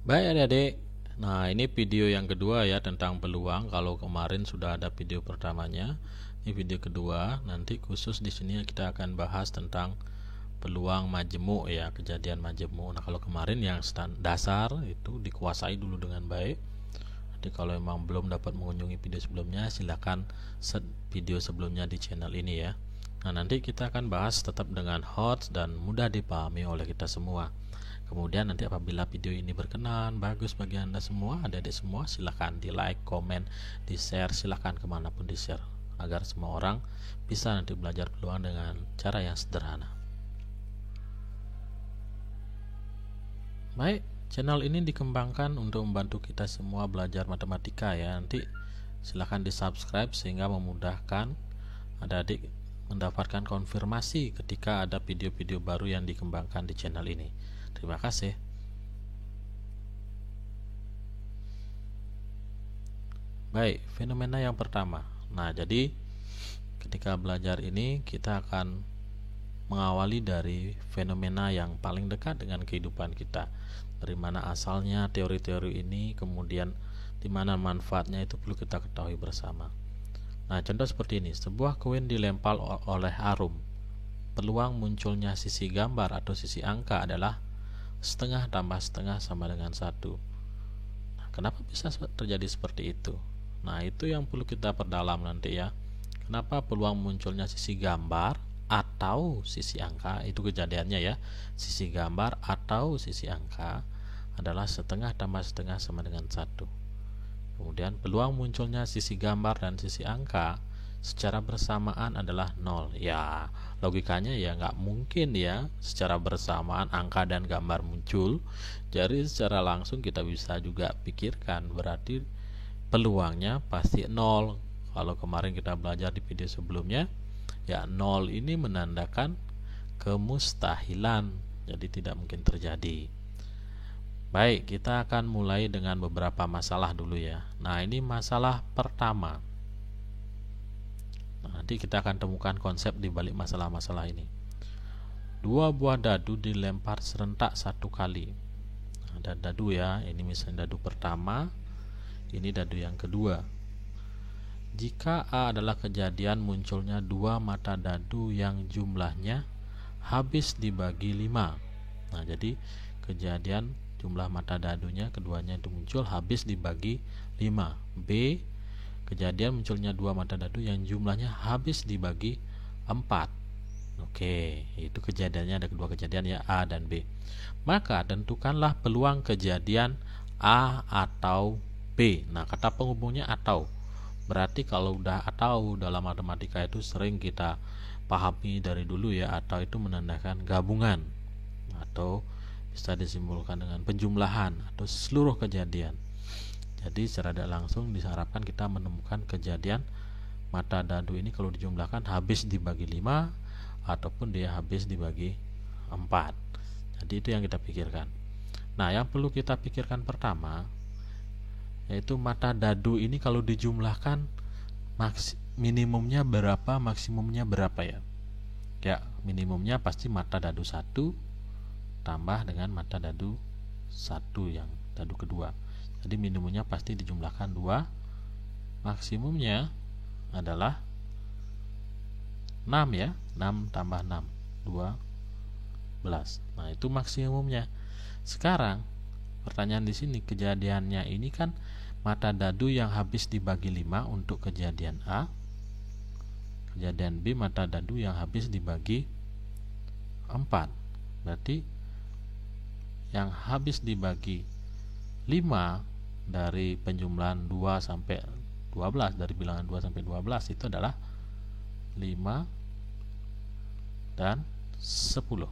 Baik adik-adik, nah ini video yang kedua ya tentang peluang. Kalau kemarin sudah ada video pertamanya, ini video kedua. Nanti khusus di sini kita akan bahas tentang peluang majemuk ya, kejadian majemuk. Nah kalau kemarin yang dasar itu dikuasai dulu dengan baik. Jadi kalau memang belum dapat mengunjungi video sebelumnya, silakan set video sebelumnya di channel ini ya. Nah nanti kita akan bahas tetap dengan hot dan mudah dipahami oleh kita semua. Kemudian nanti apabila video ini berkenan, bagus bagi Anda semua, adik-adik semua, silahkan di like, komen, di share, silahkan kemanapun di share, agar semua orang bisa nanti belajar peluang dengan cara yang sederhana. Baik, channel ini dikembangkan untuk membantu kita semua belajar matematika ya. Nanti silahkan di subscribe sehingga memudahkan adik-adik mendapatkan konfirmasi ketika ada video-video baru yang dikembangkan di channel ini. Terima kasih. Baik, fenomena yang pertama. Nah, jadi ketika belajar ini kita akan mengawali dari fenomena yang paling dekat dengan kehidupan kita. Dari mana asalnya teori-teori ini, kemudian di mana manfaatnya itu perlu kita ketahui bersama. Nah, contoh seperti ini, sebuah koin dilempar oleh arum. Peluang munculnya sisi gambar atau sisi angka adalah setengah tambah setengah sama dengan 1. Nah, kenapa bisa terjadi seperti itu? Nah, itu yang perlu kita perdalam nanti ya. Kenapa peluang munculnya sisi gambar atau sisi angka, itu kejadiannya ya. Sisi gambar atau sisi angka adalah setengah tambah setengah sama dengan 1. Kemudian peluang munculnya sisi gambar dan sisi angka secara bersamaan adalah 0. Ya, logikanya ya nggak mungkin ya secara bersamaan angka dan gambar muncul. Jadi secara langsung kita bisa juga pikirkan berarti peluangnya pasti 0. Kalau kemarin kita belajar di video sebelumnya, ya 0 ini menandakan kemustahilan. Jadi tidak mungkin terjadi. Baik, kita akan mulai dengan beberapa masalah dulu ya. Nah, ini masalah pertama. Nanti kita akan temukan konsep di balik masalah-masalah ini. 2 buah dadu dilempar serentak 1 kali. Ada dadu ya, ini misalnya dadu pertama, ini dadu yang kedua. Jika A adalah kejadian munculnya 2 mata dadu yang jumlahnya habis dibagi 5. Nah, jadi kejadian jumlah mata dadunya keduanya itu muncul habis dibagi 5. B, kejadian munculnya 2 mata dadu yang jumlahnya habis dibagi 4. Oke, itu kejadiannya, ada kedua kejadian ya, A dan B. Maka tentukanlah peluang kejadian A atau B. Nah, kata penghubungnya atau. Berarti kalau udah atau dalam matematika itu sering kita pahami dari dulu ya, atau itu menandakan gabungan atau bisa disimpulkan dengan penjumlahan atau seluruh kejadian. Jadi secara tidak langsung diharapkan kita menemukan kejadian mata dadu ini kalau dijumlahkan habis dibagi 5 ataupun dia habis dibagi 4. Jadi itu yang kita pikirkan. Nah, yang perlu kita pikirkan pertama yaitu mata dadu ini kalau dijumlahkan minimumnya berapa, maksimumnya berapa ya? Ya, minimumnya pasti mata dadu 1 tambah dengan mata dadu 1 yang dadu kedua. Jadi minimumnya pasti dijumlahkan 2, maksimumnya adalah 6 ya, 6 tambah 6, 12. Nah, itu maksimumnya. Sekarang pertanyaan di sini, kejadiannya ini kan mata dadu yang habis dibagi 5 untuk kejadian A. Kejadian B, mata dadu yang habis dibagi 4. Berarti yang habis dibagi 5 dari penjumlahan 2 sampai 12, dari bilangan 2 sampai 12 itu adalah 5 dan 10.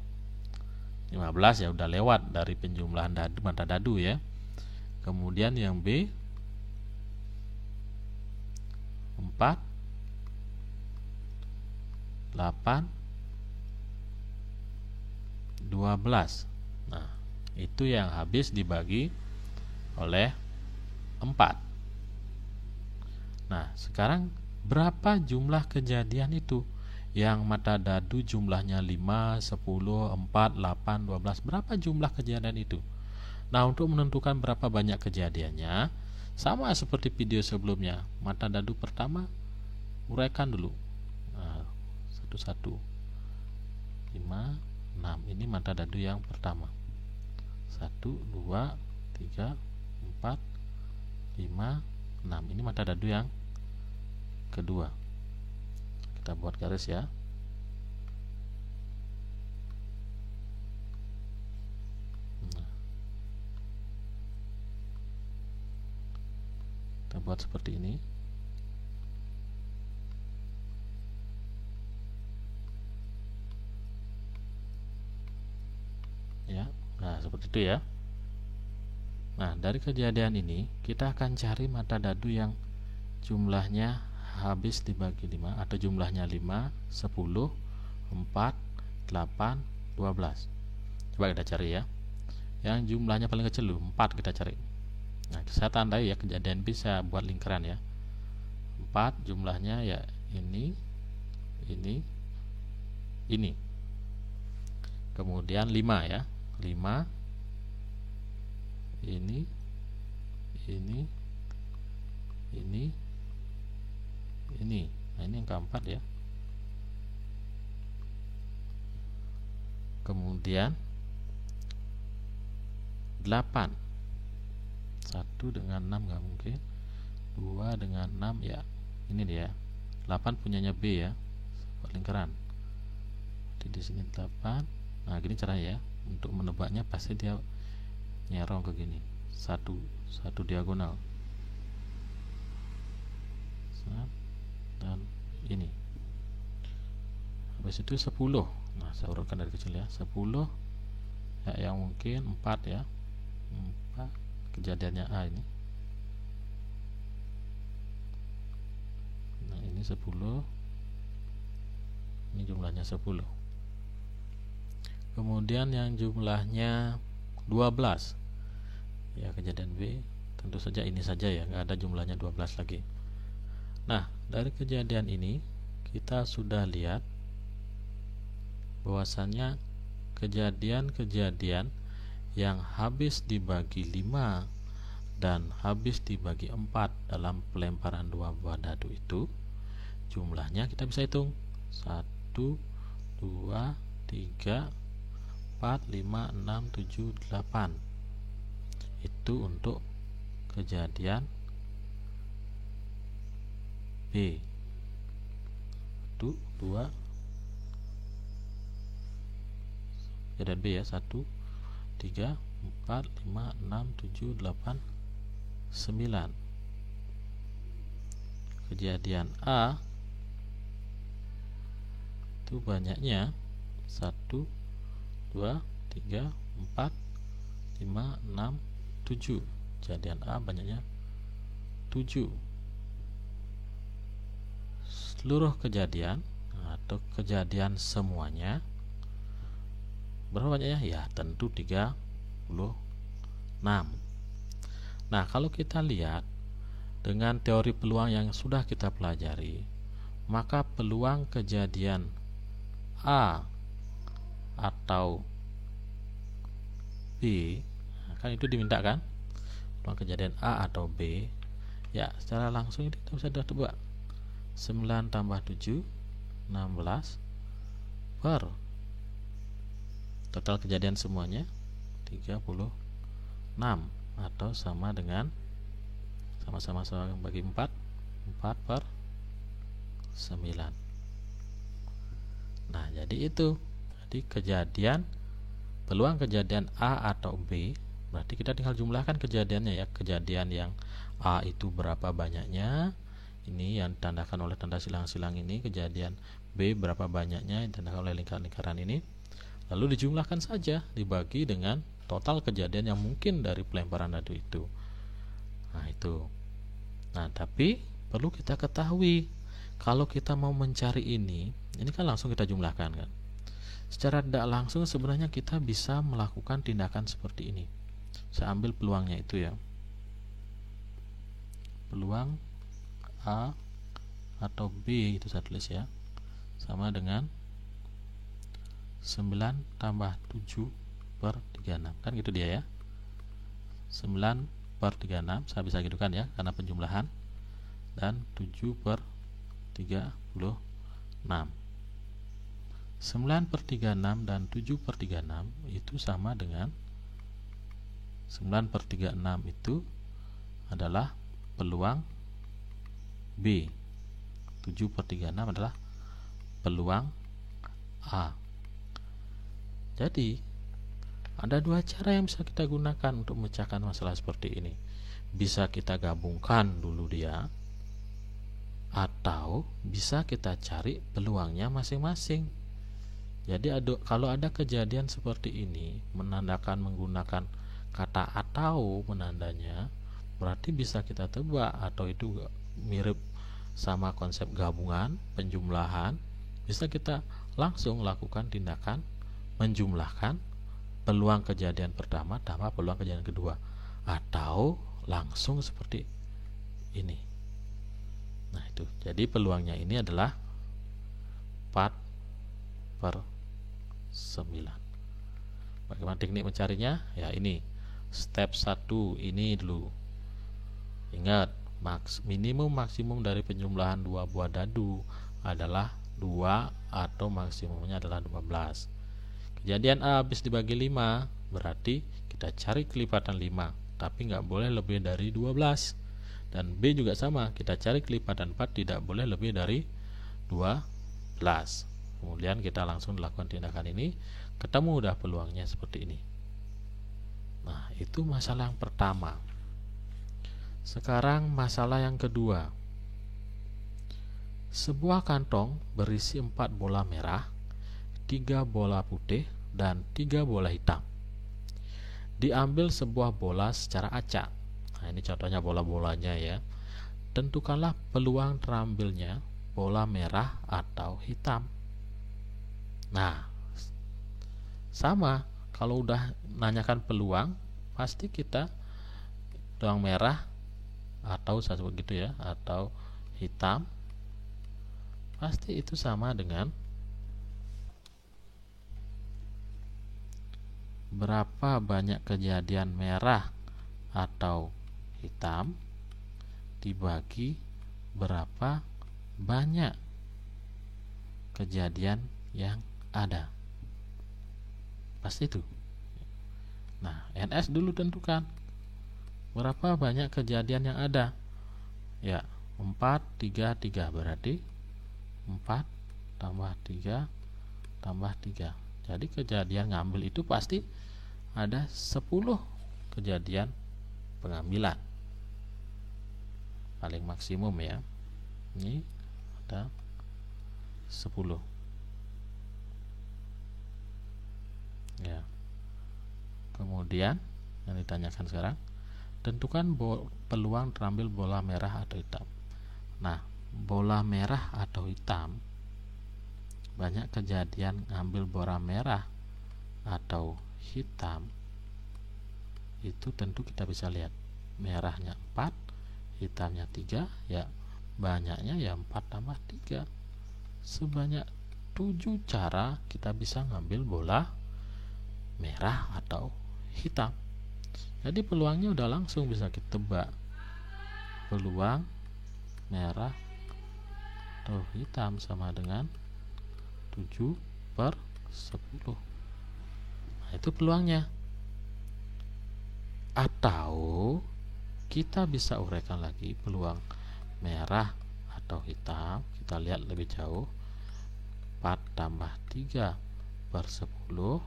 15 ya udah lewat dari penjumlahan mata dadu ya. Kemudian yang B 4, 8, 12. Nah, itu yang habis dibagi oleh 4. Nah, sekarang berapa jumlah kejadian itu? Yang mata dadu jumlahnya 5, 10, 4, 8, 12. Berapa jumlah kejadian itu? Nah, untuk menentukan berapa banyak kejadiannya, sama seperti video sebelumnya. Mata dadu pertama uraikan dulu. Nah, 1, 5, 6. Ini mata dadu yang pertama. 1, 2, 3, 4, 5, 6. Ini mata dadu yang kedua. Kita buat garis ya. Nah, kita buat seperti ini. Ya, nah seperti itu ya. Nah, dari kejadian ini kita akan cari mata dadu yang jumlahnya habis dibagi 5 atau jumlahnya 5, 10, 4, 8, 12. Coba kita cari ya. Yang jumlahnya paling kecil 4 kita cari. Nah, saya tandai ya, kejadian bisa buat lingkaran ya. 4 jumlahnya ya ini. Kemudian 5 ya. 5 ini. Nah, ini yang keempat ya. Kemudian 8. 1 dengan 6 nggak mungkin. 2 dengan 6 ya. Ini dia. 8 punyanya B ya. Buat lingkaran. Jadi di sini 8. Nah, gini caranya ya. Untuk menebaknya pasti dia nyerong ke gini. Satu diagonal. Dan ini. Habis itu 10. Nah, saya urutkan dari kecil ya. 10 ya, yang mungkin 4 ya. 4 kejadiannya A ini. Nah, ini 10. Ini jumlahnya 10. Kemudian yang jumlahnya 12 ya, kejadian B tentu saja ini saja ya, nggak ada jumlahnya 12 lagi. Nah, dari kejadian ini kita sudah lihat bahwasannya kejadian-kejadian yang habis dibagi 5 dan habis dibagi 4 dalam pelemparan 2 buah dadu itu jumlahnya kita bisa hitung 1, 2, 3, 4, 5, 6, 7, 8. Itu untuk kejadian B. 1, 2, kejadian B ya. 1, 3, 4, 5, 6, 7, 8, 9. Kejadian A itu banyaknya 1, 2, 3, 4, 5, 6, 7. Kejadian A banyaknya 7. Seluruh kejadian atau kejadian semuanya berapa banyaknya? Ya, tentu 36. Nah, kalau kita lihat dengan teori peluang yang sudah kita pelajari, maka peluang kejadian A atau B, kan itu diminta kan, peluang kejadian A atau B ya, secara langsung itu kita bisa tebak 9 tambah 7 16 per total kejadian semuanya 36 atau sama dengan sama-sama bagi 4 per 9. Nah, jadi itu. Jadi peluang kejadian A atau B, berarti kita tinggal jumlahkan kejadiannya ya. Kejadian yang A itu berapa banyaknya, ini yang ditandakan oleh tanda silang-silang ini. Kejadian B berapa banyaknya, yang ditandakan oleh lingkaran-lingkaran ini. Lalu dijumlahkan saja, dibagi dengan total kejadian yang mungkin dari pelemparan dadu itu. Nah, itu. Nah, tapi perlu kita ketahui, kalau kita mau mencari ini kan langsung kita jumlahkan kan. Secara tidak langsung sebenarnya kita bisa melakukan tindakan seperti ini. Saya ambil peluangnya itu ya. Peluang A atau B itu saya tulis ya, sama dengan 9 tambah 7 per 36. Kan gitu dia ya. 9/36, saya bisa gitu kan ya, karena penjumlahan, dan 7/36. 9/36 dan 7/36 itu sama dengan 9/36 itu adalah peluang B, 7/36 adalah peluang A. Jadi ada dua cara yang bisa kita gunakan untuk memecahkan masalah seperti ini. Bisa kita gabungkan dulu dia, atau bisa kita cari peluangnya masing-masing. Jadi kalau ada kejadian seperti ini menandakan menggunakan kata atau menandanya, berarti bisa kita tebak atau itu mirip sama konsep gabungan, penjumlahan. Bisa kita langsung lakukan tindakan menjumlahkan peluang kejadian pertama tambah peluang kejadian kedua, atau langsung seperti ini. Nah itu, jadi peluangnya ini adalah 4/9. Bagaimana teknik mencarinya? Ya ini step 1 ini dulu. Ingat, minimum maksimum dari penjumlahan dua buah dadu adalah 2 atau maksimumnya adalah 12. Kejadian A habis dibagi 5, berarti kita cari kelipatan 5, tapi nggak boleh lebih dari 12. Dan B juga sama, kita cari kelipatan 4, tidak boleh lebih dari 12. Kemudian kita langsung lakukan tindakan ini, ketemu udah peluangnya seperti ini. Nah itu masalah yang pertama. Sekarang masalah yang kedua. Sebuah kantong berisi 4 bola merah, 3 bola putih, dan 3 bola hitam. Diambil sebuah bola secara acak. Nah ini contohnya bola-bolanya ya. Tentukanlah peluang terambilnya bola merah atau hitam. Nah sama, kalau udah nanyakan peluang, pasti kita peluang merah atau satu gitu ya, atau hitam, pasti itu sama dengan berapa banyak kejadian merah atau hitam dibagi berapa banyak kejadian yang ada. Pasti itu. Nah, NS dulu tentukan berapa banyak kejadian yang ada. Ya, 4, 3, 3 berarti 4 tambah 3 tambah 3. Jadi kejadian ngambil itu pasti ada 10 kejadian pengambilan. Paling maksimum ya. Ini ada 10. Ya. Kemudian yang ditanyakan sekarang, tentukan peluang terambil bola merah atau hitam. Nah, bola merah atau hitam, banyak kejadian ngambil bola merah atau hitam, itu tentu kita bisa lihat merahnya 4, hitamnya 3, ya banyaknya ya 4 tambah 3. Sebanyak 7 cara kita bisa ngambil bola merah atau hitam. Jadi peluangnya udah langsung bisa kita tebak. Peluang merah atau hitam sama dengan 7/10. Nah, itu peluangnya. Atau kita bisa uraikan lagi peluang merah atau hitam. Kita lihat lebih jauh. 4 tambah 3/10,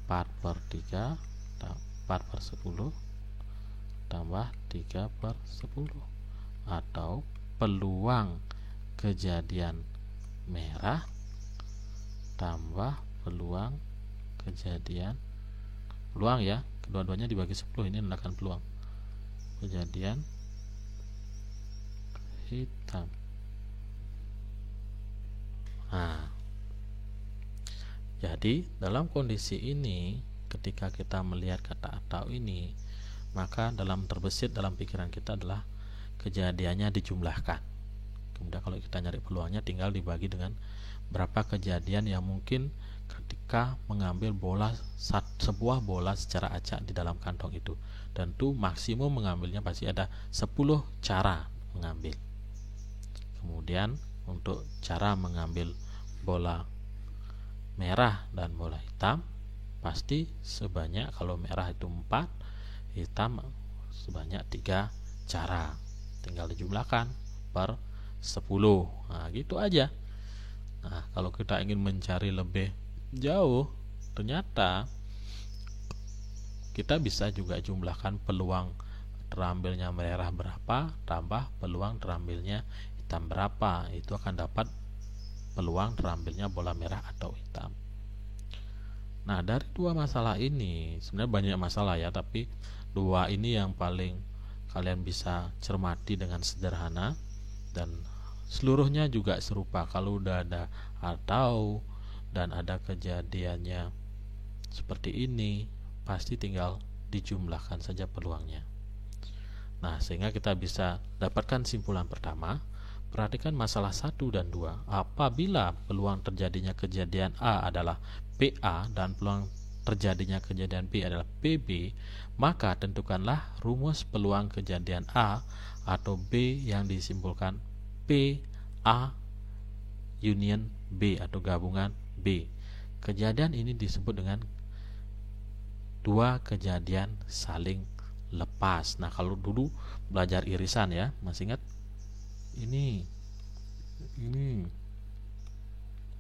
4/3, 4/10 tambah 3/10. Atau peluang kejadian merah tambah peluang kejadian, peluang ya, kedua-duanya dibagi 10, ini menandakan peluang kejadian hitam. Nah, jadi dalam kondisi ini, ketika kita melihat kata atau ini, maka dalam terbesit dalam pikiran kita adalah kejadiannya dijumlahkan. Kemudian kalau kita nyari peluangnya, tinggal dibagi dengan berapa kejadian yang mungkin ketika mengambil sebuah bola secara acak di dalam kantong itu. Tentu maksimum mengambilnya pasti ada 10 cara mengambil. Kemudian untuk cara mengambil bola merah dan bola hitam pasti sebanyak, kalau merah itu 4, hitam sebanyak 3 cara. Tinggal dijumlahkan per 10. Nah, gitu aja. Nah, kalau kita ingin mencari lebih jauh, ternyata kita bisa juga jumlahkan peluang terambilnya merah berapa tambah peluang terambilnya hitam berapa. Itu akan dapat peluang terambilnya bola merah atau hitam. Nah, dari dua masalah ini, sebenarnya banyak masalah ya, tapi dua ini yang paling kalian bisa cermati dengan sederhana, dan seluruhnya juga serupa. Kalau udah ada atau dan ada kejadiannya seperti ini, pasti tinggal dijumlahkan saja peluangnya. Nah, sehingga kita bisa dapatkan simpulan pertama. Perhatikan masalah 1 dan 2. Apabila peluang terjadinya kejadian A adalah PA dan peluang terjadinya kejadian B adalah PB, maka tentukanlah rumus peluang kejadian A atau B yang disimpulkan PA union B atau gabungan B. Kejadian ini disebut dengan dua kejadian saling lepas. Nah, kalau dulu belajar irisan ya, masih ingat? Ini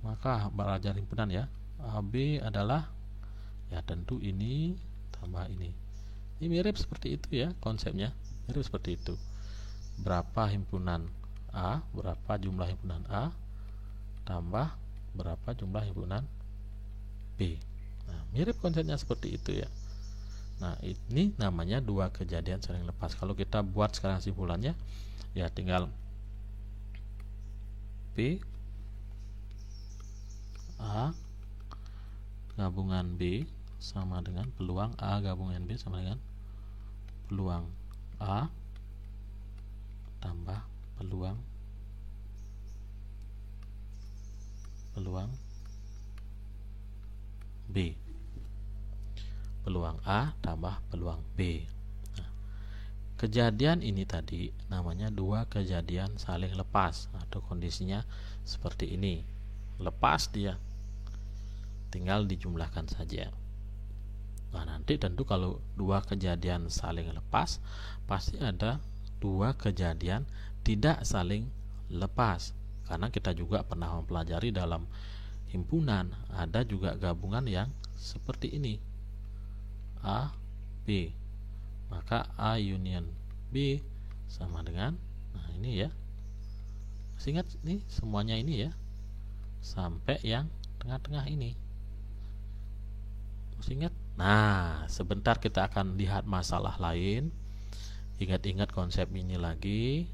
maka belajar himpunan ya. AB adalah ya tentu ini tambah ini. Ini mirip seperti itu ya konsepnya, mirip seperti itu. Berapa himpunan A, berapa jumlah himpunan A tambah berapa jumlah himpunan B. Nah, mirip konsepnya seperti itu ya. Nah, ini namanya dua kejadian saling lepas. Kalau kita buat sekarang simpulannya, ya tinggal P A gabungan B sama dengan peluang A gabungan B sama dengan peluang A tambah peluang B. Peluang A tambah peluang B. Nah, kejadian ini tadi namanya dua kejadian saling lepas, atau kondisinya seperti ini. Lepas dia, tinggal dijumlahkan saja. Nah, nanti tentu kalau dua kejadian saling lepas, pasti ada dua kejadian tidak saling lepas. Karena kita juga pernah mempelajari dalam himpunan, ada juga gabungan yang seperti ini. A, B. Maka A union B sama dengan, nah ini ya. Masih ingat nih semuanya ini ya. Sampai yang tengah-tengah ini. Masih ingat? Nah, sebentar kita akan lihat masalah lain. Ingat-ingat konsep ini lagi.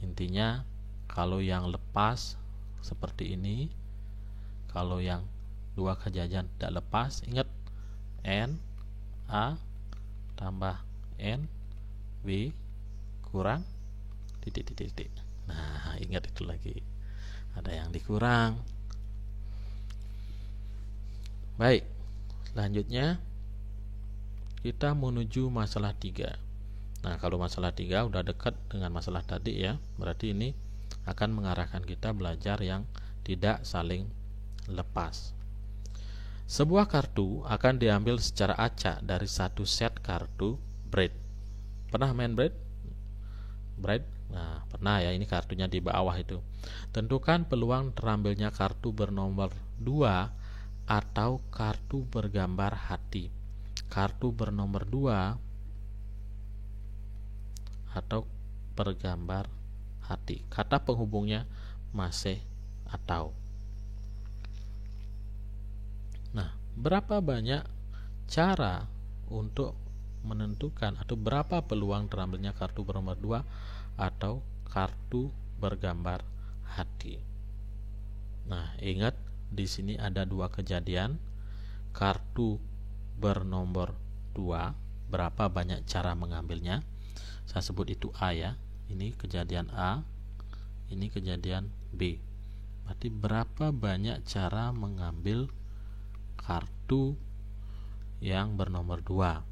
Intinya kalau yang lepas seperti ini, kalau yang dua kejadian tidak lepas, ingat N A tambah N B kurang titik. Nah, ingat itu lagi. Ada yang dikurang. Baik, selanjutnya kita menuju masalah 3. Nah, kalau masalah 3 udah dekat dengan masalah tadi ya, berarti ini akan mengarahkan kita belajar yang tidak saling lepas. Sebuah kartu akan diambil secara acak dari satu set kartu braid. Pernah main braid? Nah, pernah ya, ini kartunya di bawah itu. Tentukan peluang terambilnya kartu bernomor 2 atau kartu bergambar hati. Kartu bernomor 2 atau bergambar hati. Kata penghubungnya masih atau. Nah, berapa banyak cara untuk menentukan atau berapa peluang terambilnya kartu bernomor 2 atau kartu bergambar hati? Nah, ingat di sini ada dua kejadian. Kartu bernomor 2, berapa banyak cara mengambilnya? Saya sebut itu A ya. Ini kejadian A, ini kejadian B. Berarti berapa banyak cara mengambil kartu yang bernomor 2.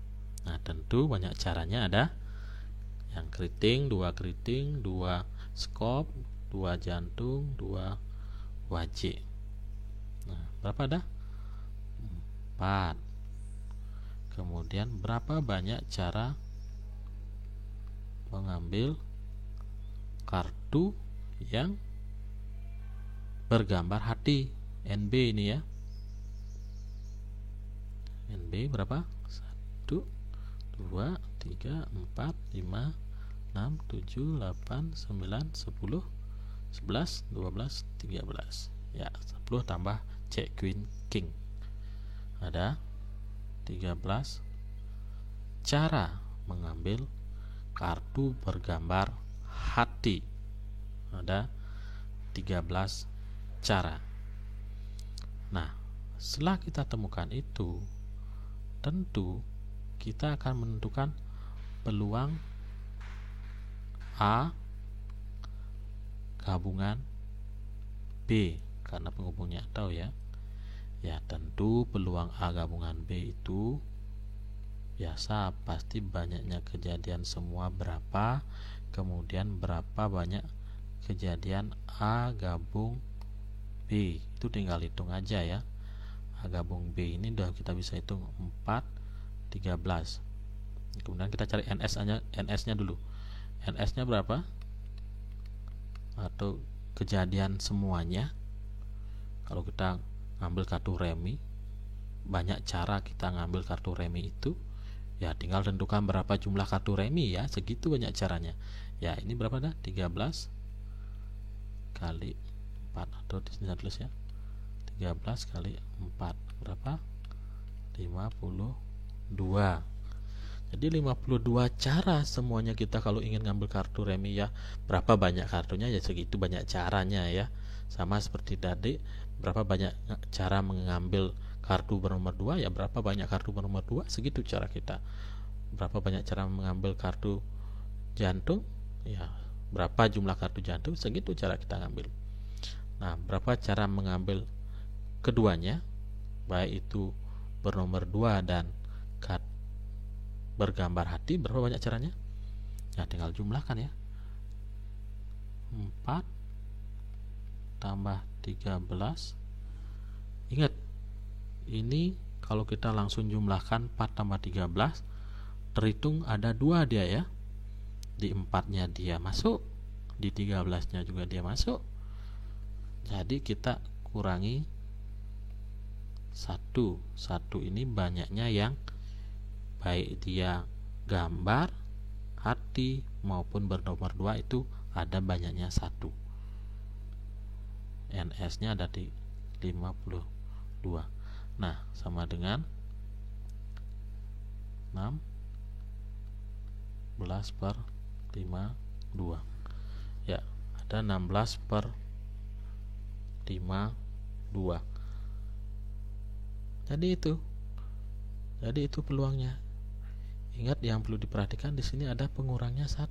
Nah, tentu banyak caranya, ada yang keriting, 2 keriting, 2 skop, 2 jantung, 2 wajik. Nah, berapa ada? 4. Kemudian berapa banyak cara mengambil kartu yang bergambar hati, NB ini ya. NB berapa? 1, 2, 3, 4, 5, 6, 7, 8, 9, 10, 11, 12, 13. Ya, 10 tambah Jack, Queen, King. Ada 13 cara mengambil kartu bergambar hati. Ada 13 cara. Nah, setelah kita temukan itu, tentu kita akan menentukan peluang A gabungan B, karena penghubungnya tahu ya. Ya, tentu peluang A gabungan B itu biasa, pasti banyaknya kejadian semua berapa, kemudian berapa banyak kejadian A gabung B, itu tinggal hitung aja ya. A gabung B ini udah kita bisa hitung 4, 13. Kemudian kita cari NS nya dulu. NS nya berapa, atau kejadian semuanya. Kalau kita ngambil kartu remi, banyak cara kita ngambil kartu remi itu. Ya, tinggal tentukan berapa jumlah kartu remi ya, segitu banyak caranya. Ya, ini berapa dah? 13 kali 4, atau di sini tulis ya. 13 kali 4 berapa? 52. Jadi 52 cara semuanya kita kalau ingin ngambil kartu remi ya. Berapa banyak kartunya ya, segitu banyak caranya ya. Sama seperti tadi, berapa banyak cara mengambil kartu bernomor 2 ya, berapa banyak kartu bernomor 2, segitu cara kita. Berapa banyak cara mengambil kartu jantung ya, berapa jumlah kartu jantung, segitu cara kita ngambil. Nah, berapa cara mengambil keduanya, baik itu bernomor 2 dan bergambar hati, berapa banyak caranya? Ya, tinggal jumlahkan ya. 4 tambah 13. Ingat, ini kalau kita langsung jumlahkan 4 tambah 13, terhitung ada 2 dia ya. Di 4-nya dia masuk, di 13-nya juga dia masuk. Jadi kita kurangi 1. 1 ini banyaknya yang baik dia gambar hati maupun bernomor 2 itu ada banyaknya 1. NS nya ada di 52. Nah, sama dengan 16 per 52. Ya, ada 16 per 52. Jadi itu peluangnya. Ingat, yang perlu diperhatikan di sini ada pengurangnya 1.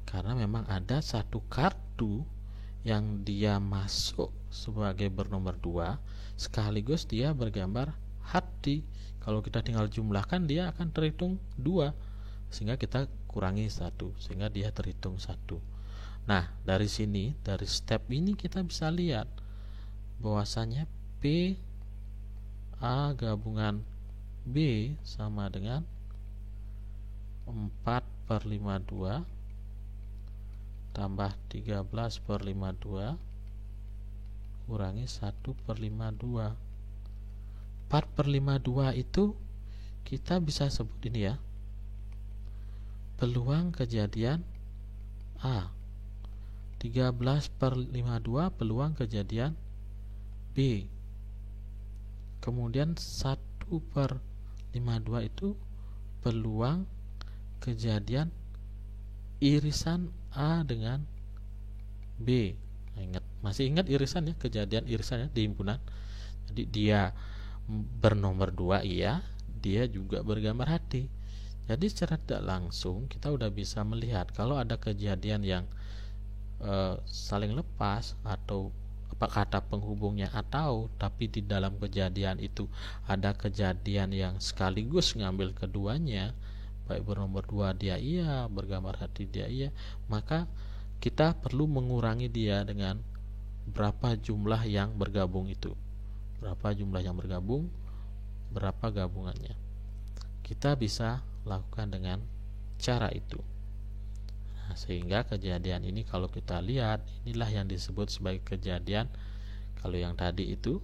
Karena memang ada 1 kartu yang dia masuk sebagai bernomor 2 sekaligus dia bergambar hati. Kalau kita tinggal jumlahkan, dia akan terhitung 2, sehingga kita kurangi 1 sehingga dia terhitung 1. Nah, dari sini, dari step ini kita bisa lihat bahwasanya P A gabungan B sama dengan 4 per 52 tambah 13 per 52 kurangi 1 per 52. 4 per 52 itu kita bisa sebut ini ya, peluang kejadian A. 13 per 52 peluang kejadian B. Kemudian 1 per 52 itu peluang kejadian irisan A dengan B. Nah, masih ingat irisan ya, kejadian irisannya di himpunan. Jadi dia bernomor 2 iya, dia juga bergambar hati. Jadi secara tidak langsung kita udah bisa melihat kalau ada kejadian yang saling lepas atau apa kata penghubungnya atau, tapi di dalam kejadian itu ada kejadian yang sekaligus ngambil keduanya, baik bernomor 2 dia iya, bergambar hati dia iya, maka kita perlu mengurangi dia dengan berapa jumlah yang bergabung itu. Berapa jumlah yang bergabung, berapa gabungannya. Kita bisa lakukan dengan cara itu. Nah, sehingga kejadian ini kalau kita lihat, inilah yang disebut sebagai kejadian. Kalau yang tadi itu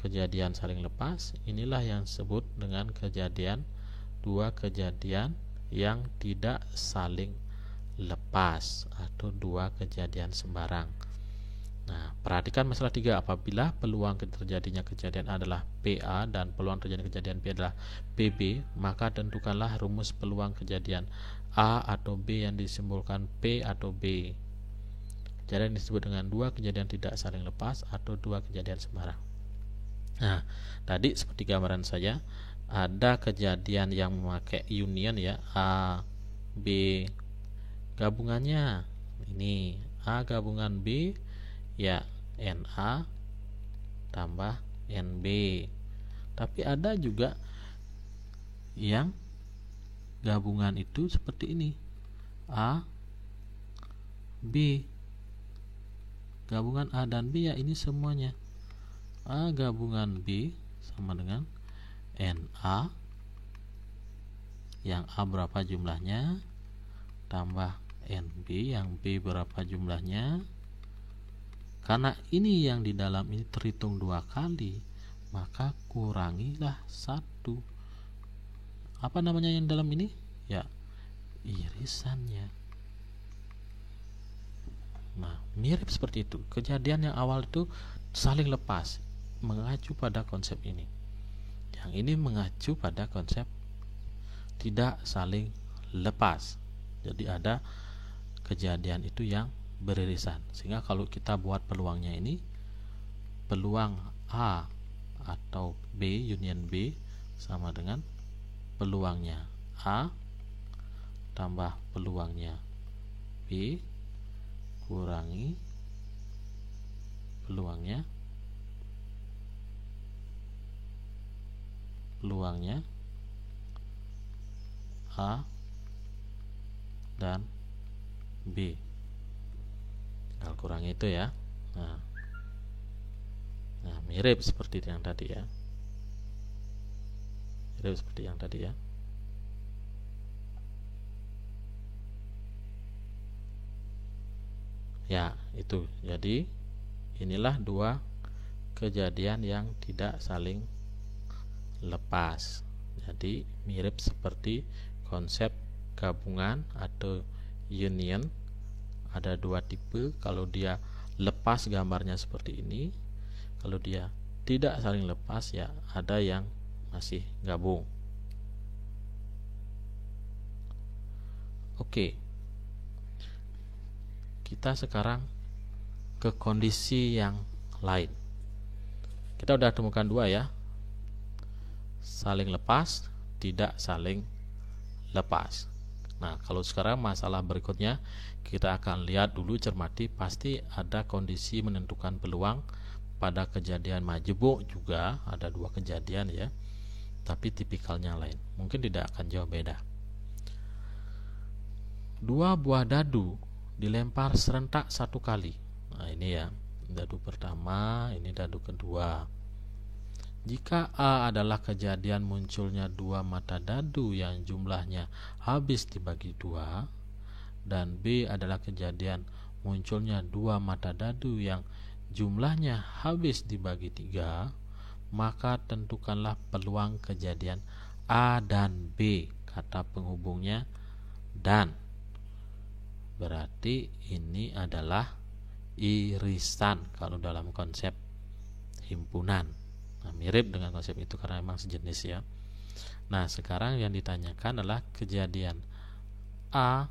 kejadian saling lepas, inilah yang disebut dengan kejadian, dua kejadian yang tidak saling lepas atau dua kejadian sembarang. Nah, perhatikan masalah 3. Apabila peluang terjadinya kejadian adalah PA dan peluang terjadinya kejadian B adalah PB, maka tentukanlah rumus peluang kejadian A atau B yang disimbolkan P atau B. Kejadian disebut dengan dua kejadian tidak saling lepas atau dua kejadian sembarang. Nah, tadi seperti gambaran saya, ada kejadian yang memakai union ya, A, B, gabungannya ini A gabungan B ya NA tambah NB. Tapi ada juga yang gabungan itu seperti ini, A B, gabungan A dan B ya ini semuanya, A gabungan B sama dengan NA, yang A berapa jumlahnya tambah NB yang B berapa jumlahnya. Karena ini yang di dalam ini terhitung 2 kali, maka kurangilah 1. Apa namanya yang dalam ini? Ya, irisannya. Nah, mirip seperti itu. Kejadian yang awal itu saling lepas, mengacu pada konsep ini. Yang ini mengacu pada konsep tidak saling lepas. Jadi ada kejadian itu yang beririsan, sehingga kalau kita buat peluangnya ini, peluang A atau B union B sama dengan peluangnya A tambah peluangnya B kurangi peluangnya A dan B. Tinggal kurangi itu ya. Nah, mirip seperti yang tadi ya. Mirip seperti yang tadi ya. Ya, itu. Jadi inilah dua kejadian yang tidak saling lepas. Jadi mirip seperti konsep gabungan atau union. Ada 2 tipe. Kalau dia lepas gambarnya seperti ini, kalau dia tidak saling lepas ya ada yang masih gabung. Oke, kita sekarang ke kondisi yang lain. Kita udah temukan 2 ya, saling lepas, tidak saling lepas. Nah, kalau sekarang masalah berikutnya, kita akan lihat dulu, cermati, pasti ada kondisi menentukan peluang. Pada kejadian majemuk juga ada 2 kejadian ya, tapi tipikalnya lain, mungkin tidak akan jauh beda. 2 buah dadu dilempar serentak 1 kali. Nah, ini ya, dadu pertama, ini dadu kedua. Jika A adalah kejadian munculnya 2 mata dadu yang jumlahnya habis dibagi 2, dan B adalah kejadian munculnya 2 mata dadu yang jumlahnya habis dibagi 3, maka tentukanlah peluang kejadian A dan B. Kata penghubungnya dan. Berarti ini adalah irisan kalau dalam konsep himpunan. Nah, mirip dengan konsep itu karena memang sejenis ya. Nah, sekarang yang ditanyakan adalah kejadian A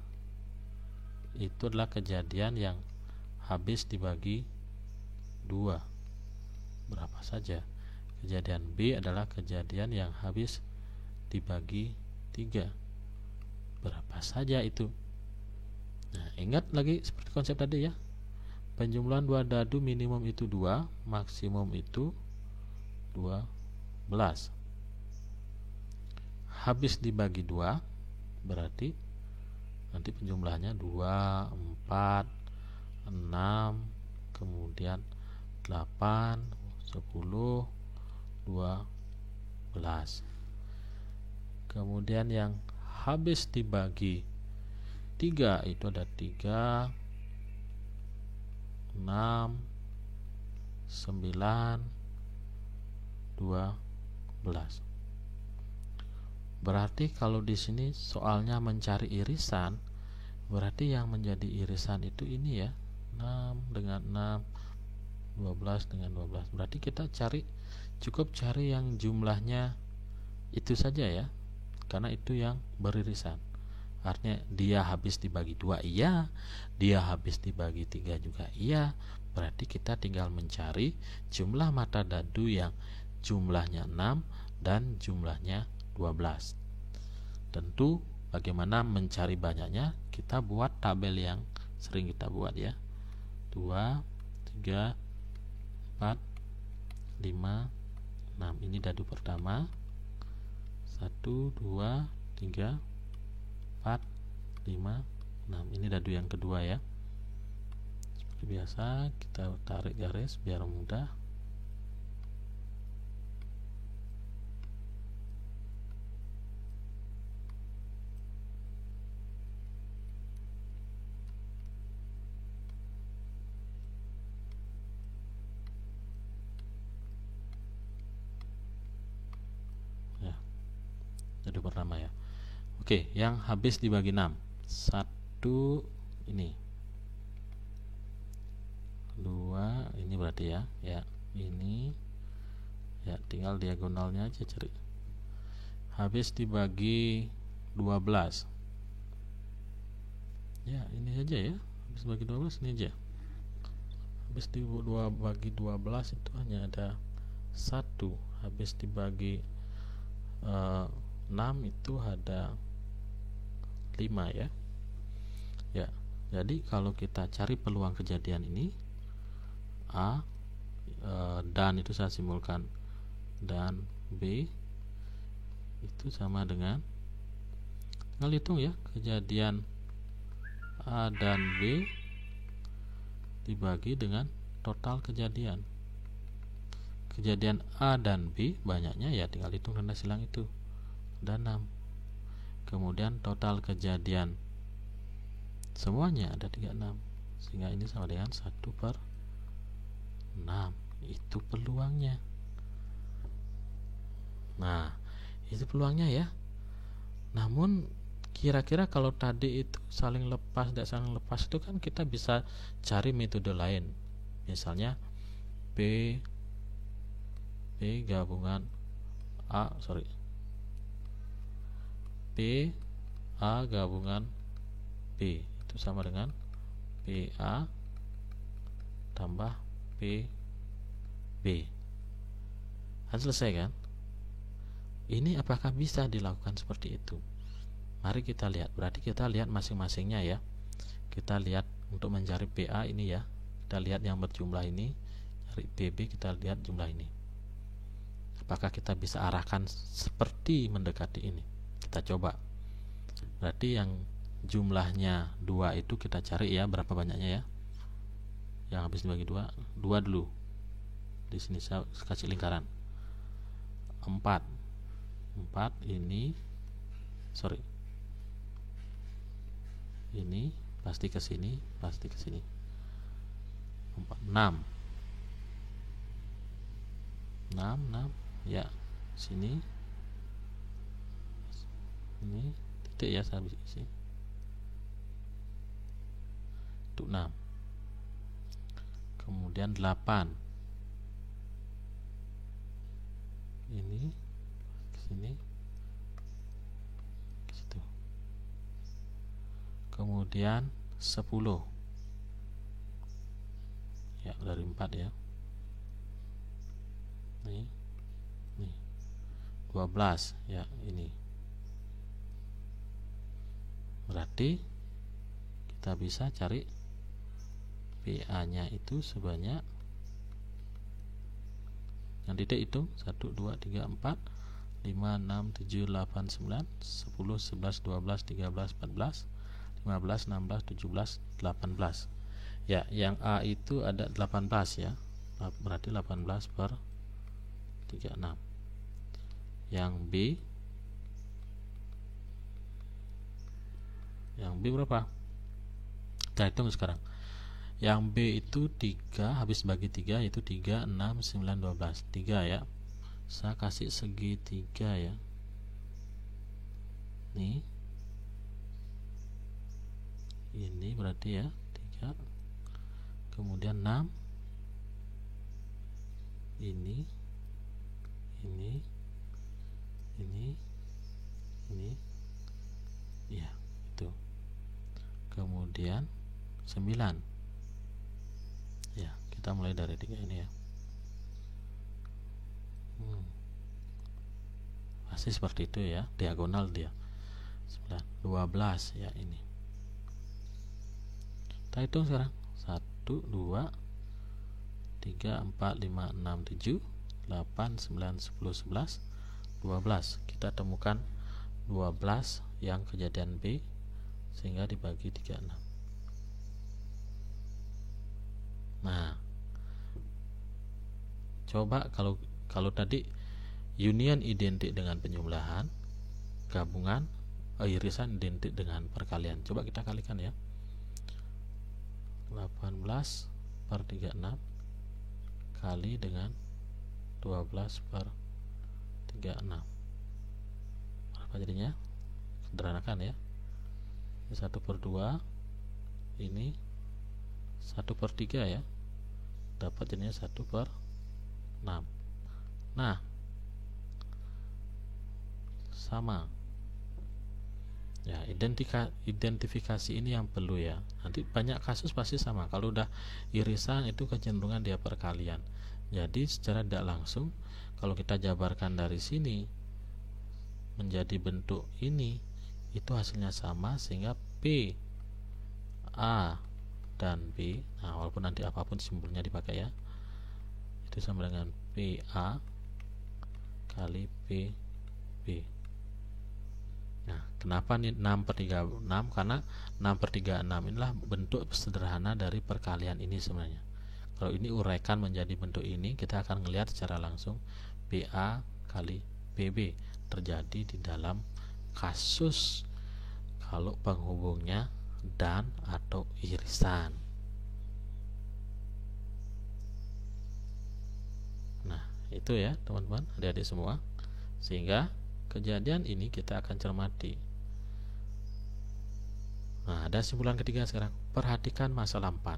itu adalah kejadian yang habis dibagi 2. Berapa saja? Kejadian B adalah kejadian yang habis dibagi 3. Berapa saja itu? Nah, ingat lagi seperti konsep tadi ya. Penjumlahan dua dadu minimum itu 2, maksimum itu 12. Habis dibagi 2 berarti nanti penjumlahannya 2, 4, 6, kemudian 8, 10, 12. Kemudian yang habis dibagi 3 itu ada 3, 6, 9, 12. Berarti kalau di sini soalnya mencari irisan, berarti yang menjadi irisan itu ini ya, 6 dengan 6, 12 dengan 12. Berarti kita cukup cari yang jumlahnya itu saja ya, karena itu yang beririsan. Artinya dia habis dibagi 2 iya, dia habis dibagi 3 juga iya. Berarti kita tinggal mencari jumlah mata dadu yang jumlahnya 6 dan jumlahnya 12. Tentu bagaimana mencari banyaknya, kita buat tabel yang sering kita buat ya. 2, 3, 4, 5, 6. Ini dadu pertama. 1, 2, 3, 4, 5, 6. Ini dadu yang kedua ya. Seperti biasa kita tarik garis biar mudah. Ya. Dadu pertama ya. Oke, yang habis dibagi 6. 1 ini. 2 ini berarti ya. Ya, ini. Ya, tinggal diagonalnya aja cari. Habis dibagi 12. Ya, ini saja ya. Habis bagi 12 ini aja. Habis dibagi 12 itu hanya ada 1. Habis dibagi 6 itu ada 5 ya. Ya, jadi kalau kita cari peluang kejadian ini, A dan itu saya simbolkan, dan B itu sama dengan, tinggal hitung ya, kejadian A dan B dibagi dengan total kejadian. Kejadian A dan B banyaknya ya tinggal hitung tanda silang itu, ada 6. Kemudian total kejadian semuanya ada 36, sehingga ini sama dengan 1/6. Itu peluangnya. Nah, itu peluangnya ya. Namun kira-kira kalau tadi itu saling lepas, tidak saling lepas, itu kan kita bisa cari metode lain. Misalnya P gabungan P A gabungan B itu sama dengan PA tambah PB. Kan selesai kan? Ini apakah bisa dilakukan seperti itu? Mari kita lihat. Berarti kita lihat masing-masingnya ya. Kita lihat untuk mencari PA ini ya. Kita lihat yang berjumlah ini. Cari PB, kita lihat jumlah ini. Apakah kita bisa arahkan seperti mendekati ini? Kita coba. Berarti yang jumlahnya 2 itu kita cari ya, berapa banyaknya ya. Yang habis dibagi 2 dulu. Di sini saya kasih lingkaran. 4 ini, ini pasti ke sini, 6 ya, sini ini titik ya, saya isi itu 6. Kemudian 8 ini ke sini, ke situ. Kemudian 10 ya, dari 4 ya, nih 12 ya, ini. Berarti kita bisa cari PA nya itu sebanyak, yang titik itu 1, 2, 3, 4, 5, 6, 7, 8, 9, 10, 11, 12, 13, 14, 15, 16, 17, 18. Ya, yang A itu ada 18 ya, berarti 18 per 36. Yang B berapa? Kita hitung sekarang. Yang B itu 3, habis bagi 3 yaitu 3, 6, 9, 12. 3 ya. Saya kasih segi 3 ya. Nih. Ini berarti ya 3. Kemudian 6. Ini. Ya, itu. Kemudian 9. Ya, kita mulai dari 3 ini ya. Pasti seperti itu ya, diagonal dia. 9, 12 ya ini. Kita hitung sekarang. 1, 2, 3, 4, 5, 6, 7, 8, 9, 10, 11, 12. Kita temukan 12 yang kejadian B, sehingga dibagi 36. Nah, coba kalau tadi union identik dengan penyebelahan, gabungan irisan identik dengan perkalian. Coba kita kalikan ya. 18 per 36 kali dengan 12 per 36. Berapa jadinya? Sederhanakan ya. 1 per 2, ini 1 per 3 ya. Dapat jadinya 1 per 6. Nah, sama ya, identifikasi ini yang perlu ya. Nanti banyak kasus pasti sama. Kalau udah irisan itu kecenderungan dia perkalian. Jadi secara tidak langsung kalau kita jabarkan dari sini menjadi bentuk ini, itu hasilnya sama, sehingga P, A, dan B, nah walaupun nanti apapun simbolnya dipakai ya, itu sama dengan PA kali PB. Nah, kenapa nih 6 per 36? Karena 6 per 36 inilah bentuk sederhana dari perkalian ini sebenarnya. Kalau ini uraikan menjadi bentuk ini, kita akan melihat secara langsung PA kali PB terjadi di dalam kasus kalau penghubungnya dan atau irisan. Nah, itu ya teman-teman, adik-adik semua. Sehingga kejadian ini kita akan cermati. Nah, ada simpulan ketiga sekarang. Perhatikan masalah 4.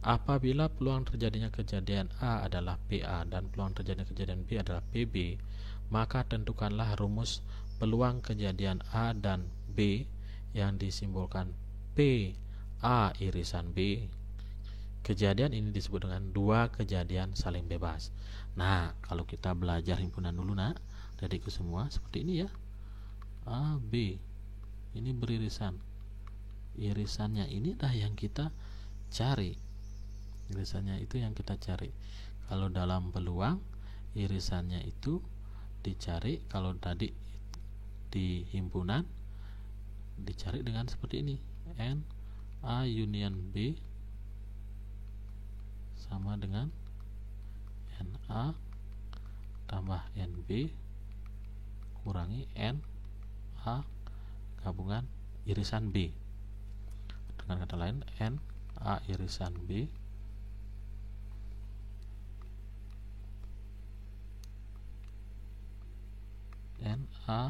Apabila peluang terjadinya kejadian A adalah PA dan peluang terjadinya kejadian B adalah PB, maka tentukanlah rumus peluang kejadian A dan B yang disimbolkan P A irisan B. Kejadian ini disebut dengan dua kejadian saling bebas. Nah, kalau kita belajar himpunan dulu nak, adikku semua, seperti ini ya. A, B ini beririsan. Irisannya ini dah yang kita cari. Irisannya itu yang kita cari. Kalau dalam peluang, irisannya itu dicari. Kalau tadi di himpunan dicari dengan seperti ini. N A union B sama dengan NA tambah NB kurangi NA gabungan irisan B. Dengan kata lain, NA irisan B NA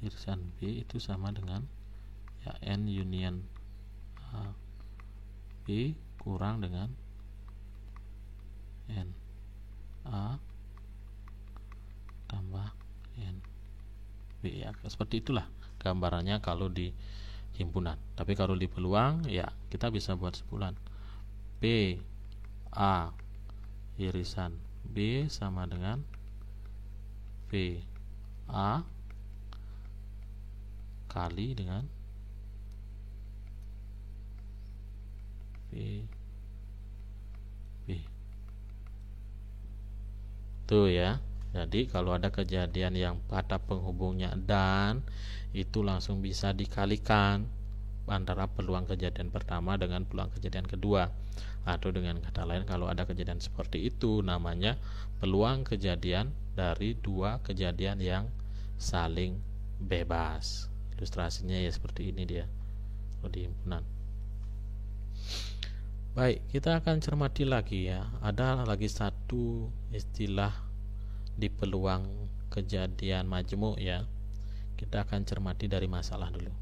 irisan B itu sama dengan ya N union A B kurang dengan N A tambah N B ya, seperti itulah gambarannya kalau di himpunan. Tapi kalau di peluang ya kita bisa buat simpulan P A irisan B sama dengan P A kali dengan P Tuh ya. Jadi kalau ada kejadian yang kata penghubungnya dan, itu langsung bisa dikalikan antara peluang kejadian pertama dengan peluang kejadian kedua. Atau dengan kata lain, kalau ada kejadian seperti itu, namanya peluang kejadian dari dua kejadian yang saling bebas. Ilustrasinya ya seperti ini dia di himpunan. Baik, kita akan cermati lagi ya. Ada lagi satu istilah di peluang kejadian majmuk ya. Kita akan cermati dari masalah dulu.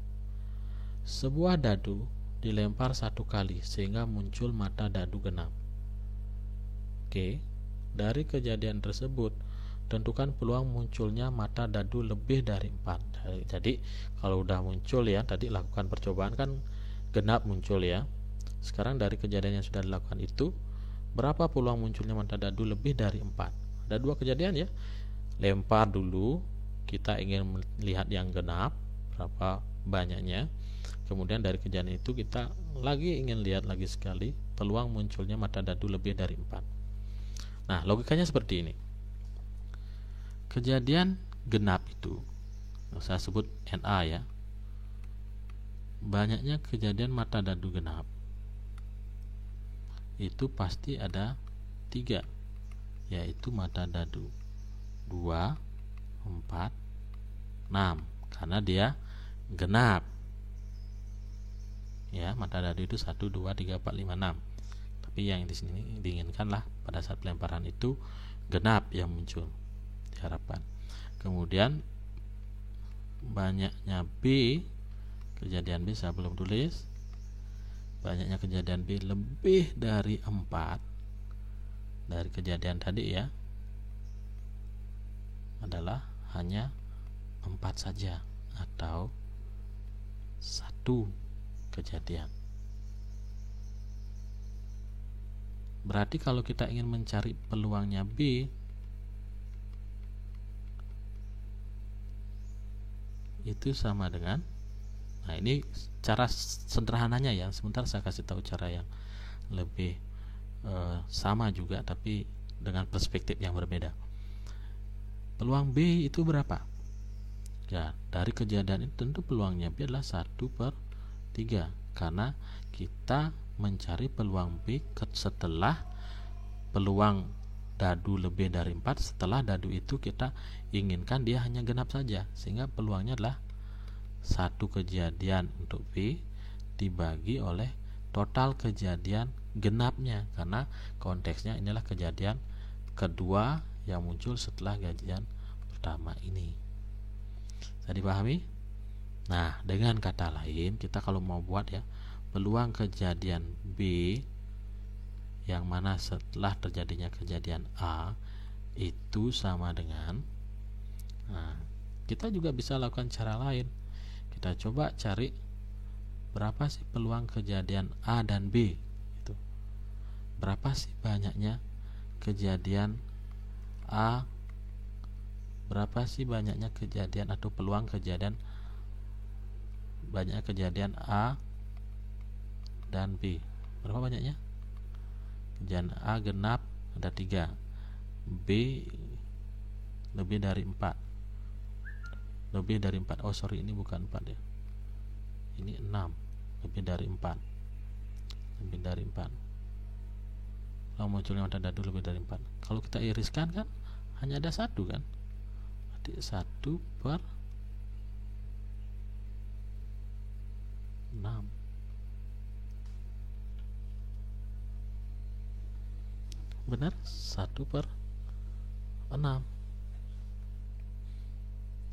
Sebuah dadu dilempar satu kali sehingga muncul mata dadu genap. Oke, dari kejadian tersebut tentukan peluang munculnya mata dadu lebih dari 4. Jadi kalau udah muncul ya, tadi lakukan percobaan kan genap muncul ya. Sekarang dari kejadian yang sudah dilakukan itu, berapa peluang munculnya mata dadu lebih dari 4? Ada dua kejadian ya. Lempar dulu, kita ingin melihat yang genap, berapa banyaknya. Kemudian dari kejadian itu kita lagi ingin lihat lagi sekali peluang munculnya mata dadu lebih dari 4. Nah, logikanya seperti ini. Kejadian genap itu, saya sebut NA ya. Banyaknya kejadian mata dadu genap itu pasti ada 3, yaitu mata dadu 2, 4, 6, karena dia genap ya. Mata dadu itu 1, 2, 3, 4, 5, 6. Tapi yang di sini diinginkanlah pada saat pelemparan itu genap yang muncul diharapkan. Kemudian banyaknya B, kejadian B saya belum tulis. Banyaknya kejadian B lebih dari 4 dari kejadian tadi ya, adalah hanya 4 saja atau 1 kejadian. Berarti kalau kita ingin mencari peluangnya B, itu sama dengan, nah ini cara sederhananya ya. Sebentar saya kasih tahu cara yang lebih sama juga tapi dengan perspektif yang berbeda. Peluang B itu berapa? Ya, dari kejadian itu tentu peluangnya B adalah 1/3, karena kita mencari peluang B setelah peluang dadu lebih dari 4. Setelah dadu itu kita inginkan dia hanya genap saja, sehingga peluangnya adalah 1 kejadian untuk B dibagi oleh total kejadian genapnya, karena konteksnya inilah kejadian kedua yang muncul setelah kejadian pertama ini. Bisa dipahami? Nah, dengan kata lain, kita kalau mau buat ya peluang kejadian B yang mana setelah terjadinya kejadian A itu sama dengan, nah, kita juga bisa lakukan cara lain. Kita coba cari berapa sih peluang kejadian A dan B itu. Berapa sih banyaknya kejadian A, berapa sih banyaknya kejadian atau peluang kejadian banyaknya kejadian A dan B. Berapa banyaknya? Kejadian A genap ada 3, B lebih dari 4. Lebih dari 4. Oh sorry, ini bukan 4 ya. Ini 6. Lebih dari 4. Lebih dari 4. Kalau munculnya mata dadu lebih dari 4. Kalau kita iriskan kan hanya ada 1 kan. Berarti 1/6. Benar? 1/6.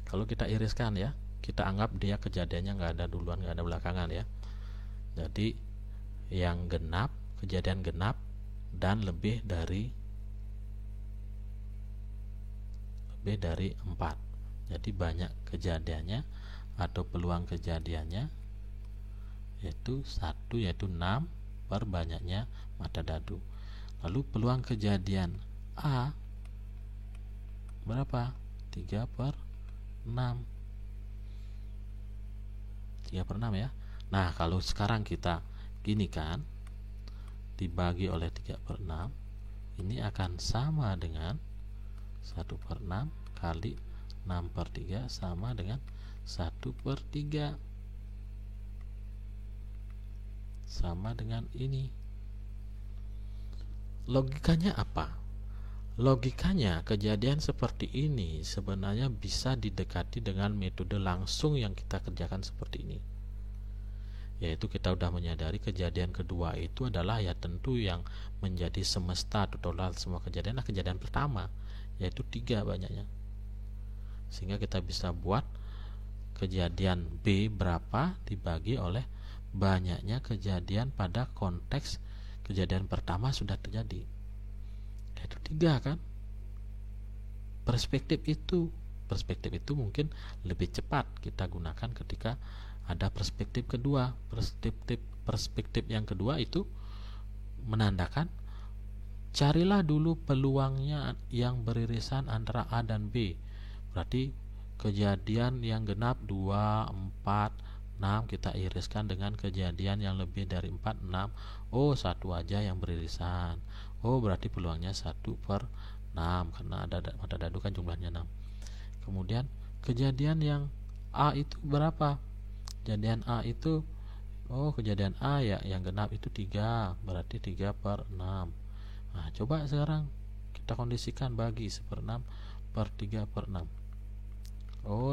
Kalau kita iriskan ya, kita anggap dia kejadiannya nggak ada duluan, nggak ada belakangan ya. Jadi yang genap, kejadian genap dan lebih dari 4. Jadi banyak kejadiannya atau peluang kejadiannya yaitu 1, yaitu 6 per banyaknya mata dadu. Lalu peluang kejadian A berapa? 3/6. 3/6 ya. Nah, kalau sekarang kita gini kan, dibagi oleh 3/6, ini akan sama dengan 1/6 kali 6/3 sama dengan 1/3, sama dengan ini. Logikanya apa? Logikanya kejadian seperti ini sebenarnya bisa didekati dengan metode langsung yang kita kerjakan seperti ini, yaitu kita sudah menyadari kejadian kedua itu adalah ya tentu yang menjadi semesta total semua kejadian kejadian pertama, yaitu 3 banyaknya, sehingga kita bisa buat kejadian B berapa dibagi oleh banyaknya kejadian pada konteks kejadian pertama sudah terjadi, yaitu 3 kan. Perspektif itu mungkin lebih cepat kita gunakan ketika ada perspektif kedua. Perspektif yang kedua itu menandakan carilah dulu peluangnya yang beririsan antara A dan B. Berarti kejadian yang genap 2, 4, 6 kita iriskan dengan kejadian yang lebih dari 4, 6. Oh, 1 aja yang beririsan. Oh, berarti peluangnya 1/6 karena ada dadu kan jumlahnya 6. Kemudian kejadian yang A itu berapa? Kejadian A itu kejadian A ya yang genap itu 3, berarti 3/6. Nah, coba sekarang kita kondisikan bagi 1/6 per 3/6.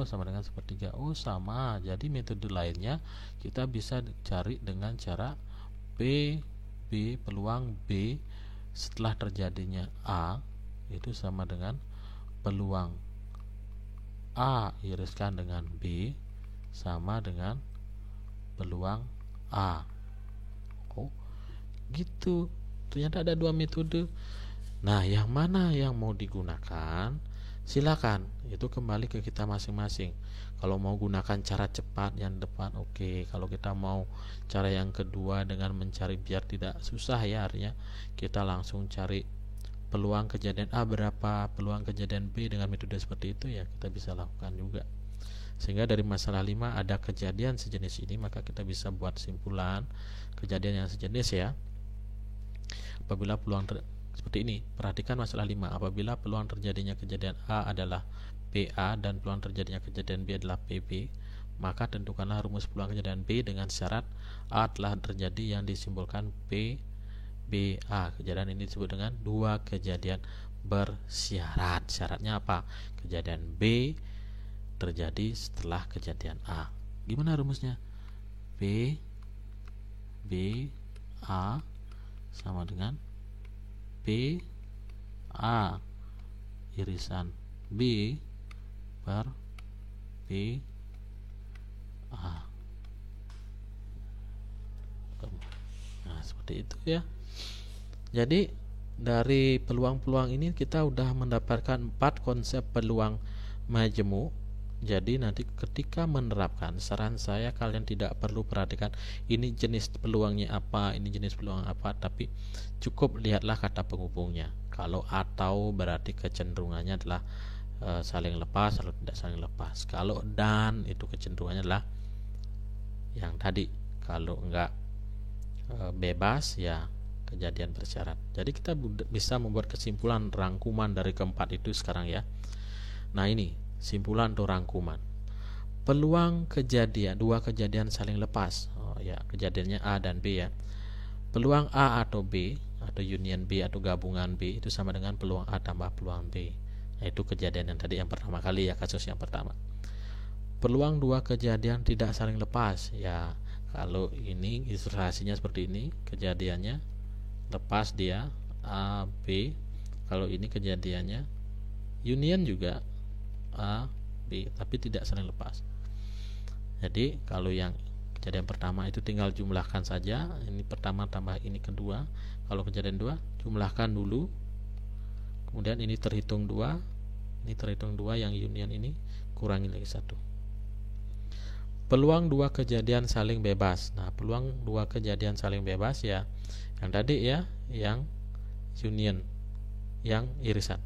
Sama dengan 1/3. Sama. Jadi metode lainnya kita bisa cari dengan cara peluang B setelah terjadinya A itu sama dengan peluang A iriskan dengan B sama dengan peluang A. Gitu. Ternyata ada 2 metode. Nah, yang mana yang mau digunakan? Silakan, itu kembali ke kita masing-masing. Kalau mau gunakan cara cepat yang depan, oke. Kalau kita mau cara yang kedua dengan mencari biar tidak susah ya, artinya kita langsung cari peluang kejadian A berapa, peluang kejadian B dengan metode seperti itu ya kita bisa lakukan juga. Sehingga dari masalah 5 ada kejadian sejenis ini, maka kita bisa buat simpulan kejadian yang sejenis ya. Apabila peluang seperti ini, perhatikan masalah 5. Apabila peluang terjadinya kejadian A adalah PA dan peluang terjadinya kejadian B adalah PB, maka tentukanlah rumus peluang kejadian B dengan syarat A telah terjadi yang disimbolkan PBA. Kejadian ini disebut dengan 2 kejadian bersyarat. Syaratnya apa? Kejadian B terjadi setelah kejadian A. Gimana rumusnya? PBA sama dengan PA irisan B per PA. Nah, seperti itu ya. Jadi dari peluang-peluang ini kita udah mendapatkan 4 konsep peluang majemuk. Jadi nanti ketika menerapkan, saran saya kalian tidak perlu perhatikan ini jenis peluangnya apa, ini jenis peluang apa, tapi cukup lihatlah kata penghubungnya. Kalau atau berarti kecenderungannya adalah saling lepas atau tidak saling lepas. Kalau dan itu kecenderungannya adalah yang tadi. Kalau enggak bebas ya kejadian bersyarat. Jadi kita bisa membuat kesimpulan rangkuman dari keempat itu sekarang ya. Nah, ini simpulan atau rangkuman. Peluang kejadian 2 kejadian saling lepas. Kejadiannya A dan B ya. Peluang A atau B atau union B atau gabungan B itu sama dengan peluang A tambah peluang B. Yaitu kejadian yang tadi yang pertama kali ya, kasus yang pertama. Peluang 2 kejadian tidak saling lepas. Ya, kalau ini ilustrasinya seperti ini, kejadiannya lepas dia A B. Kalau ini kejadiannya union juga A, B, tapi tidak saling lepas. Jadi kalau yang kejadian pertama itu tinggal jumlahkan saja. Ini pertama tambah ini kedua. Kalau kejadian 2 jumlahkan dulu. Kemudian ini terhitung 2. Ini terhitung 2 yang union ini kurangi lagi 1. Peluang 2 kejadian saling bebas. Nah, peluang 2 kejadian saling bebas ya yang tadi ya, yang union, yang irisan.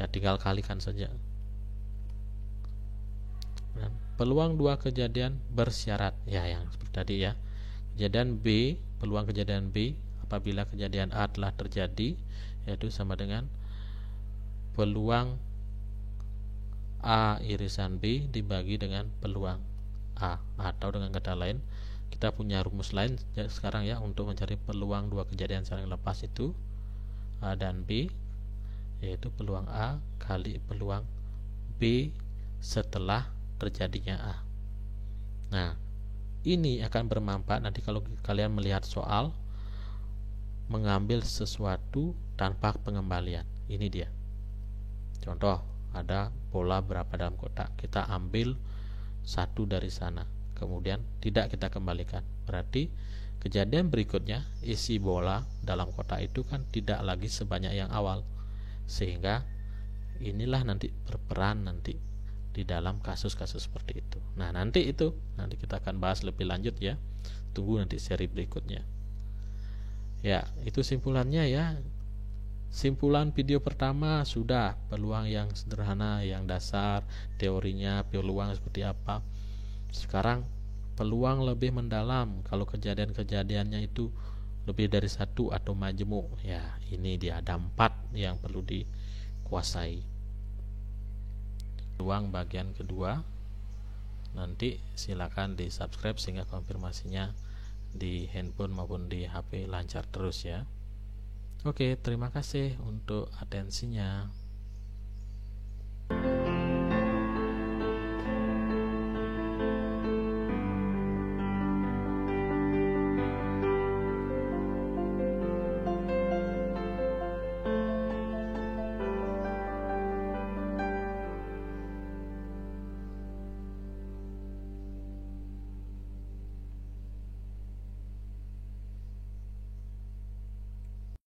Ya tinggal kalikan saja. Peluang 2 kejadian bersyarat ya yang seperti tadi ya. Kejadian B, peluang kejadian B apabila kejadian A telah terjadi yaitu sama dengan peluang A irisan B dibagi dengan peluang A, atau dengan kata lain kita punya rumus lain sekarang ya untuk mencari peluang dua kejadian saling lepas itu A dan B, yaitu peluang A kali peluang B setelah terjadinya A. Nah, ini akan bermanfaat nanti kalau kalian melihat soal mengambil sesuatu tanpa pengembalian. Ini dia. Contoh, ada bola berapa dalam kotak, kita ambil satu dari sana, kemudian tidak kita kembalikan. Berarti kejadian berikutnya isi bola dalam kotak itu kan tidak lagi sebanyak yang awal, sehingga inilah nanti berperan nanti di dalam kasus-kasus seperti itu. Nah, nanti kita akan bahas lebih lanjut ya. Tunggu nanti seri berikutnya. Ya, itu simpulannya ya. Simpulan video pertama sudah peluang yang sederhana, yang dasar, teorinya peluang seperti apa. Sekarang peluang lebih mendalam, kalau kejadian-kejadiannya itu lebih dari satu atau majemuk. Ya, ini dia ada 4 yang perlu dikuasai. Peluang bagian kedua nanti silakan di subscribe sehingga konfirmasinya di handphone maupun di HP lancar terus ya. Oke, terima kasih untuk atensinya.